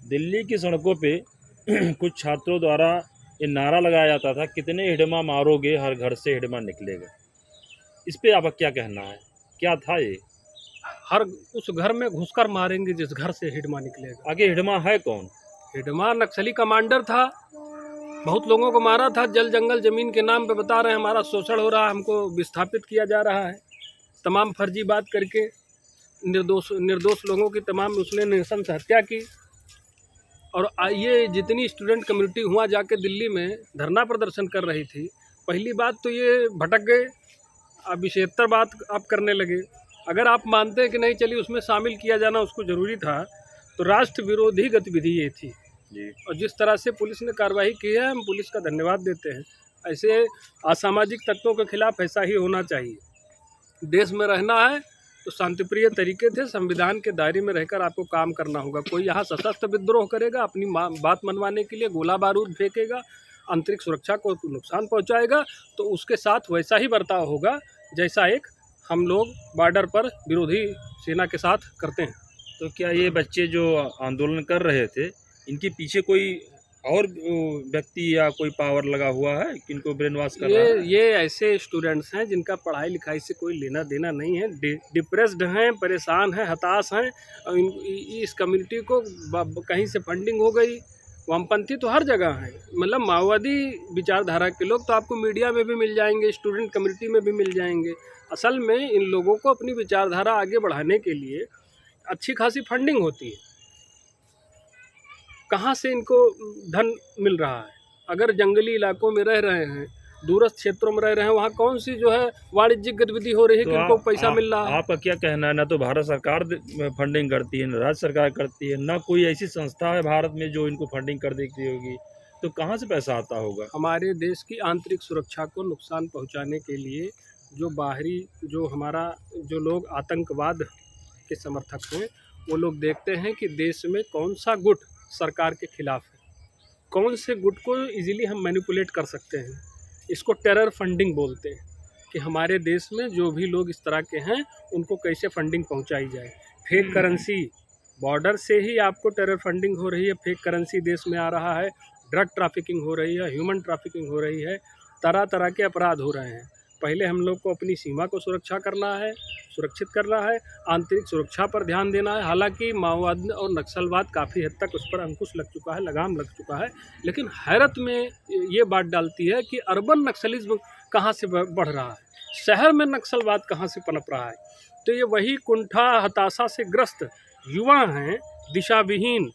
दिल्ली की सड़कों पे कुछ छात्रों द्वारा ये नारा लगाया जाता था, कितने हिडमा मारोगे हर घर से हिडमा निकलेगा। इस पे आपका क्या कहना है? क्या था ये? हर उस घर में घुसकर मारेंगे जिस घर से हिडमा निकलेगा। आगे हिडमा है कौन? हिडमा नक्सली कमांडर था, बहुत लोगों को मारा था। जल जंगल जमीन के नाम पे बता रहे हैं हमारा शोषण हो रहा है, हमको विस्थापित किया जा रहा है। तमाम फर्जी बात करके निर्दोष लोगों की तमाम उसने नृशंस हत्या की। और ये जितनी स्टूडेंट कम्युनिटी हुआ जाके दिल्ली में धरना प्रदर्शन कर रही थी, पहली बात तो ये भटक गए, अब 76 बात आप करने लगे। अगर आप मानते हैं कि नहीं चलिए उसमें शामिल किया जाना उसको ज़रूरी था, तो राष्ट्र विरोधी गतिविधि ये थी जी। और जिस तरह से पुलिस ने कार्रवाई की है, हम पुलिस का धन्यवाद देते हैं। ऐसे असामाजिक तत्वों के खिलाफ ऐसा ही होना चाहिए। देश में रहना है तो शांतिप्रिय तरीके से संविधान के दायरे में रहकर आपको काम करना होगा। कोई यहाँ सशस्त्र विद्रोह करेगा, अपनी बात मनवाने के लिए गोला बारूद फेंकेगा, आंतरिक सुरक्षा को नुकसान पहुँचाएगा, तो उसके साथ वैसा ही बर्ताव होगा जैसा एक हम लोग बॉर्डर पर विरोधी सेना के साथ करते हैं। तो क्या ये बच्चे जो आंदोलन कर रहे थे, इनके पीछे कोई और व्यक्ति या कोई पावर लगा हुआ है, किनको ब्रेन वॉश कर रहा है? ये ऐसे स्टूडेंट्स हैं जिनका पढ़ाई लिखाई से कोई लेना देना नहीं है, डिप्रेस्ड हैं, परेशान हैं, हताश हैं। और इस कम्युनिटी को कहीं से फंडिंग हो गई। वामपंथी तो हर जगह हैं, मतलब माओवादी विचारधारा के लोग तो आपको मीडिया में भी मिल जाएंगे, स्टूडेंट कम्युनिटी में भी मिल जाएंगे। असल में इन लोगों को अपनी विचारधारा आगे बढ़ाने के लिए अच्छी खासी फंडिंग होती है। कहाँ से इनको धन मिल रहा है? अगर जंगली इलाकों में रह रहे हैं, दूरस्थ क्षेत्रों में रह रहे हैं, वहाँ कौन सी जो है वाणिज्यिक गतिविधि हो रही है तो कि इनको पैसा मिल रहा है? आपका क्या कहना है? ना तो भारत सरकार फंडिंग करती है, ना राज्य सरकार करती है, ना कोई ऐसी संस्था है भारत में जो इनको फंडिंग कर देती होगी, तो कहाँ से पैसा आता होगा? हमारे देश की आंतरिक सुरक्षा को नुकसान पहुँचाने के लिए जो बाहरी जो लोग आतंकवाद के समर्थक हैं, वो लोग देखते हैं कि देश में कौन सा गुट सरकार के खिलाफ है, कौन से गुट को इजीली हम मैनिपुलेट कर सकते हैं। इसको टेरर फंडिंग बोलते हैं कि हमारे देश में जो भी लोग इस तरह के हैं उनको कैसे फंडिंग पहुंचाई जाए। फेक करेंसी, बॉर्डर से ही आपको टेरर फंडिंग हो रही है, फेक करेंसी देश में आ रहा है, ड्रग ट्रैफिकिंग हो रही है, ह्यूमन ट्रैफिकिंग हो रही है, तरह तरह के अपराध हो रहे हैं। पहले हम लोग को अपनी सीमा को सुरक्षित करना है, आंतरिक सुरक्षा पर ध्यान देना है। हालांकि माओवाद और नक्सलवाद काफ़ी हद तक उस पर अंकुश लग चुका है, लगाम लग चुका है, लेकिन हैरत में ये बात डालती है कि अर्बन नक्सलिज्म कहाँ से बढ़ रहा है, शहर में नक्सलवाद कहाँ से पनप रहा है। तो ये वही कुंठा हताशा से ग्रस्त युवा हैं, दिशा विहीन,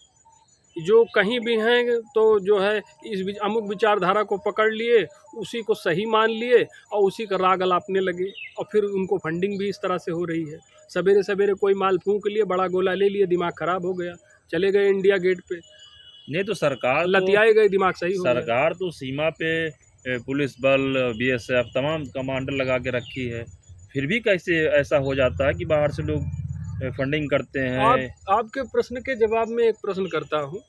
जो कहीं भी हैं तो जो है इस अमुक विचारधारा को पकड़ लिए, उसी को सही मान लिए और उसी का राग अलापने लगे, और फिर उनको फंडिंग भी इस तरह से हो रही है। सवेरे सवेरे कोई माल फूंक लिए, बड़ा गोला ले लिए, दिमाग खराब हो गया, चले गए इंडिया गेट पे। नहीं तो सरकार लतियाए गए, दिमाग सही हो गया। सरकार तो सीमा पे पुलिस बल, बीएसएफ तमाम कमांडर लगा के रखी है, फिर भी कैसे ऐसा हो जाता है कि बाहर से लोग फंडिंग करते हैं? आपके प्रश्न के जवाब में एक प्रश्न करता हूँ।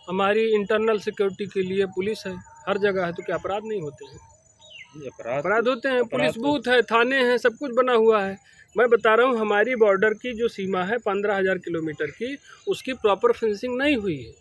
हमारी इंटरनल सिक्योरिटी के लिए पुलिस है, हर जगह है, तो क्या अपराध नहीं होते हैं? अपराध होते हैं, पुलिस बूथ है, थाने हैं, सब कुछ बना हुआ है। मैं बता रहा हूँ हमारी बॉर्डर की जो सीमा है 15,000 किलोमीटर की, उसकी प्रॉपर फेंसिंग नहीं हुई है।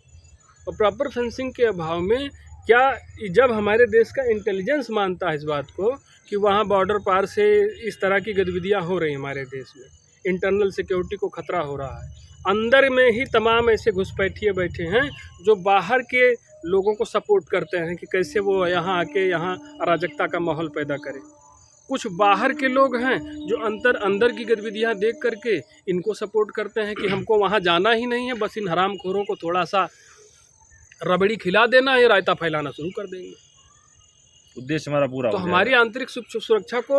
और प्रॉपर फेंसिंग के अभाव में क्या, जब हमारे देश का इंटेलिजेंस मानता है इस बात को कि वहाँ बॉर्डर पार से इस तरह की गतिविधियाँ हो रही हैं हमारे देश में, इंटरनल सिक्योरिटी को खतरा हो रहा है, अंदर में ही तमाम ऐसे घुसपैठिए बैठे हैं जो बाहर के लोगों को सपोर्ट करते हैं कि कैसे वो यहाँ आके यहाँ अराजकता का माहौल पैदा करें। कुछ बाहर के लोग हैं जो अंदर की गतिविधियाँ देख करके इनको सपोर्ट करते हैं कि हमको वहाँ जाना ही नहीं है, बस इन हरामखोरों को थोड़ा सा रबड़ी खिला देना है, रायता फैलाना शुरू कर देंगे। उद्देश्य हमारा पूरा तो हो हमारी आंतरिक सुरक्षा को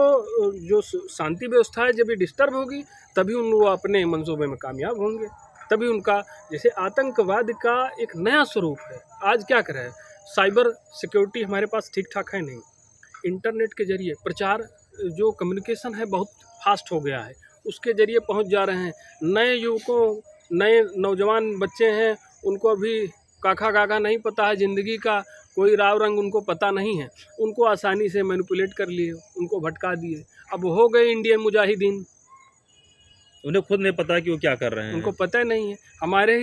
जो शांति व्यवस्था है जब ये डिस्टर्ब होगी, तभी वो अपने मंसूबे में कामयाब होंगे, तभी उनका, जैसे आतंकवाद का एक नया स्वरूप है। आज क्या कर रहे हैं, साइबर सिक्योरिटी हमारे पास ठीक ठाक है नहीं, इंटरनेट के जरिए प्रचार, जो कम्युनिकेशन है बहुत फास्ट हो गया है, उसके जरिए पहुंच जा रहे हैं। नए युवकों, नए नौजवान बच्चे हैं, उनको अभी काका काका नहीं पता है, ज़िंदगी का कोई राव रंग उनको पता नहीं है, उनको आसानी से मैनिपुलेट कर लिए, उनको भटका दिए, अब हो गए इंडियन मुजाहिदीन। उन्हें खुद नहीं पता कि वो क्या कर रहे हैं, उनको पता नहीं है। हमारे ही